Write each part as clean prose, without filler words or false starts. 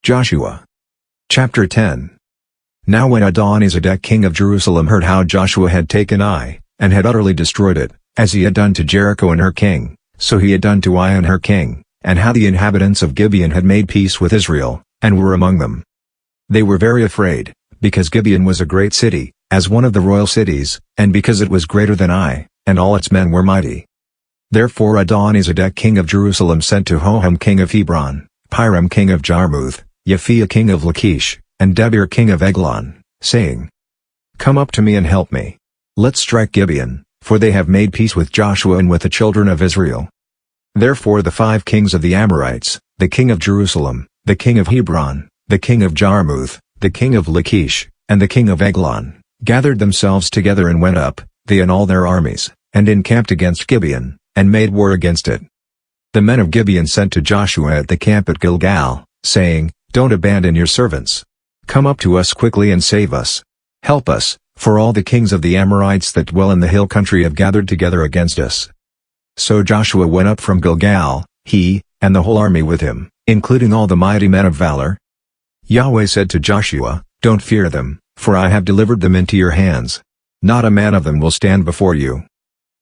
Joshua. Chapter 10. Now when Adonizedek king of Jerusalem heard how Joshua had taken Ai, and had utterly destroyed it, as he had done to Jericho and her king, so he had done to Ai and her king, and how the inhabitants of Gibeon had made peace with Israel, and were among them. They were very afraid, because Gibeon was a great city, as one of the royal cities, and because it was greater than Ai, and all its men were mighty. Therefore Adonizedek king of Jerusalem sent to Hoham king of Hebron, Piram king of Jarmuth, Japhia king of Lachish, and Debir king of Eglon, saying, Come up to me and help me. Let's strike Gibeon, for they have made peace with Joshua and with the children of Israel. Therefore the 5 kings of the Amorites, the king of Jerusalem, the king of Hebron, the king of Jarmuth, the king of Lachish, and the king of Eglon, gathered themselves together and went up, they and all their armies, and encamped against Gibeon, and made war against it. The men of Gibeon sent to Joshua at the camp at Gilgal, saying, Don't abandon your servants. Come up to us quickly and save us. Help us, for all the kings of the Amorites that dwell in the hill country have gathered together against us. So Joshua went up from Gilgal, he, and the whole army with him, including all the mighty men of valor. Yahweh said to Joshua, Don't fear them, for I have delivered them into your hands. Not a man of them will stand before you.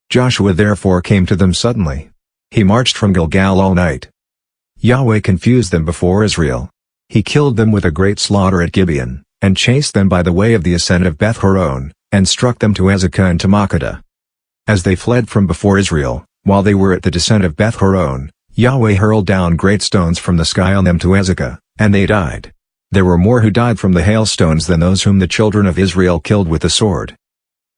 Joshua therefore came to them suddenly. He marched from Gilgal all night. Yahweh confused them before Israel. He killed them with a great slaughter at Gibeon, and chased them by the way of the ascent of Beth-horon, and struck them to Azekah and to Makkedah. As they fled from before Israel, while they were at the descent of Beth-horon, Yahweh hurled down great stones from the sky on them to Azekah, and they died. There were more who died from the hailstones than those whom the children of Israel killed with the sword.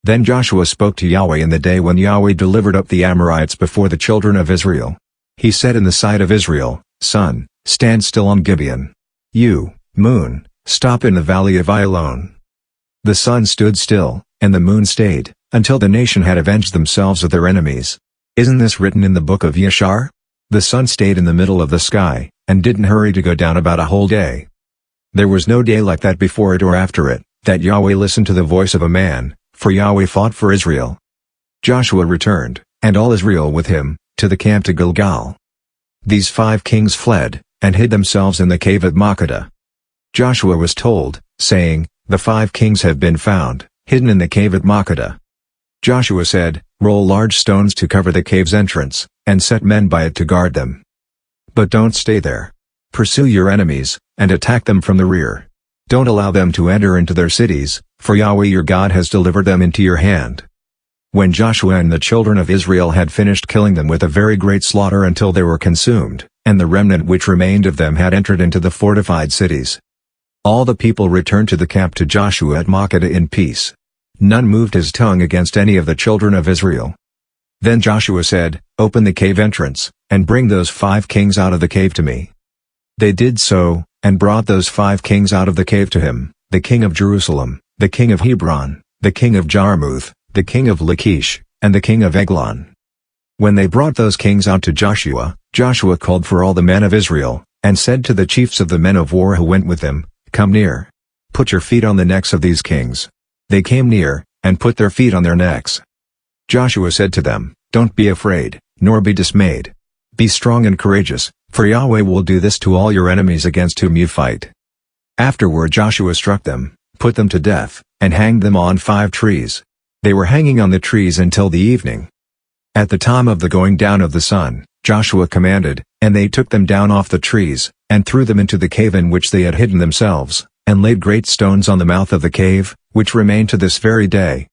Then Joshua spoke to Yahweh in the day when Yahweh delivered up the Amorites before the children of Israel. He said in the sight of Israel, Sun, stand still on Gibeon. You, moon, stop in the valley of Ailon. The sun stood still, and the moon stayed, until the nation had avenged themselves of their enemies. Isn't this written in the book of Yashar? The sun stayed in the middle of the sky, and didn't hurry to go down about a whole day. There was no day like that before it or after it, that Yahweh listened to the voice of a man, for Yahweh fought for Israel. Joshua returned, and all Israel with him, to the camp to Gilgal. These 5 kings fled, and hid themselves in the cave at Makkedah. Joshua was told, saying, The 5 kings have been found, hidden in the cave at Makkedah. Joshua said, Roll large stones to cover the cave's entrance, and set men by it to guard them. But don't stay there. Pursue your enemies, and attack them from the rear. Don't allow them to enter into their cities, for Yahweh your God has delivered them into your hand. When Joshua and the children of Israel had finished killing them with a very great slaughter until they were consumed, and the remnant which remained of them had entered into the fortified cities, all the people returned to the camp to Joshua at Makkedah in peace. None moved his tongue against any of the children of Israel. Then Joshua said, Open the cave entrance, and bring those 5 kings out of the cave to me. They did so, and brought those 5 kings out of the cave to him, the king of Jerusalem, the king of Hebron, the king of Jarmuth, the king of Lachish, and the king of Eglon. When they brought those kings out to Joshua, Joshua called for all the men of Israel, and said to the chiefs of the men of war who went with him, Come near. Put your feet on the necks of these kings. They came near, and put their feet on their necks. Joshua said to them, Don't be afraid, nor be dismayed. Be strong and courageous, for Yahweh will do this to all your enemies against whom you fight. Afterward Joshua struck them, put them to death, and hanged them on 5 trees. They were hanging on the trees until the evening. At the time of the going down of the sun, Joshua commanded, and they took them down off the trees, and threw them into the cave in which they had hidden themselves, and laid great stones on the mouth of the cave, which remain to this very day.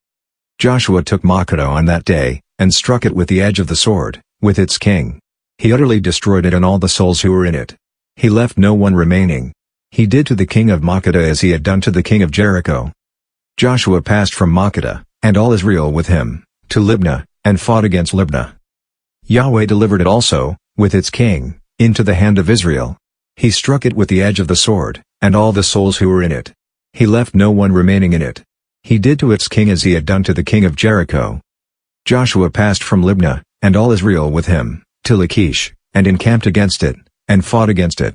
Joshua took Makkedah on that day, and struck it with the edge of the sword, with its king. He utterly destroyed it and all the souls who were in it. He left no one remaining. He did to the king of Makkedah as he had done to the king of Jericho. Joshua passed from Makkedah, and all Israel with him, to Libnah, and fought against Libnah. Yahweh delivered it also, with its king, into the hand of Israel. He struck it with the edge of the sword, and all the souls who were in it. He left no one remaining in it. He did to its king as he had done to the king of Jericho. Joshua passed from Libnah, and all Israel with him, to Lachish, and encamped against it, and fought against it.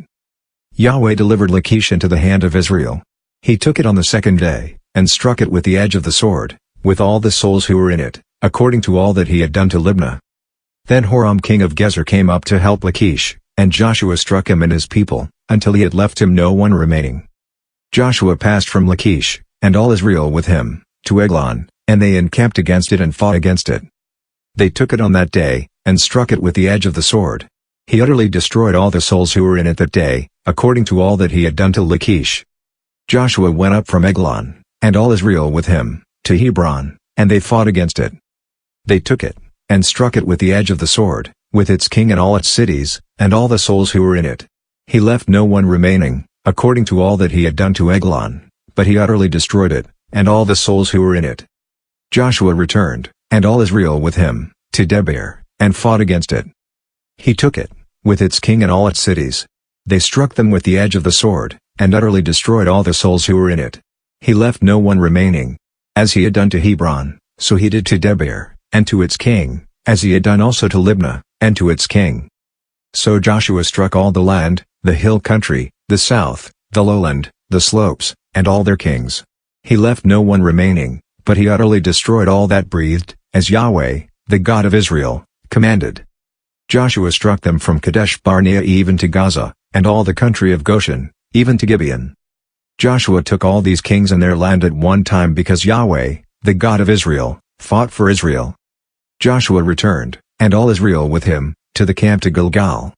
Yahweh delivered Lachish into the hand of Israel. He took it on the 2nd day, and struck it with the edge of the sword, with all the souls who were in it, according to all that he had done to Libnah. Then Horam king of Gezer came up to help Lachish, and Joshua struck him and his people, until he had left him no one remaining. Joshua passed from Lachish, and all Israel with him, to Eglon, and they encamped against it and fought against it. They took it on that day, and struck it with the edge of the sword. He utterly destroyed all the souls who were in it that day, according to all that he had done to Lachish. Joshua went up from Eglon, and all Israel with him, to Hebron, and they fought against it. They took it, and struck it with the edge of the sword, with its king and all its cities, and all the souls who were in it. He left no one remaining, according to all that he had done to Eglon, but he utterly destroyed it, and all the souls who were in it. Joshua returned, and all Israel with him, to Debir, and fought against it. He took it, with its king and all its cities. They struck them with the edge of the sword, and utterly destroyed all the souls who were in it. He left no one remaining. As he had done to Hebron, so he did to Debir, and to its king, as he had done also to Libnah, and to its king. So Joshua struck all the land, the hill country, the south, the lowland, the slopes, and all their kings. He left no one remaining, but he utterly destroyed all that breathed, as Yahweh, the God of Israel, commanded. Joshua struck them from Kadesh Barnea even to Gaza, and all the country of Goshen, even to Gibeon. Joshua took all these kings and their land at one time because Yahweh, the God of Israel, fought for Israel. Joshua returned, and all Israel with him, to the camp to Gilgal.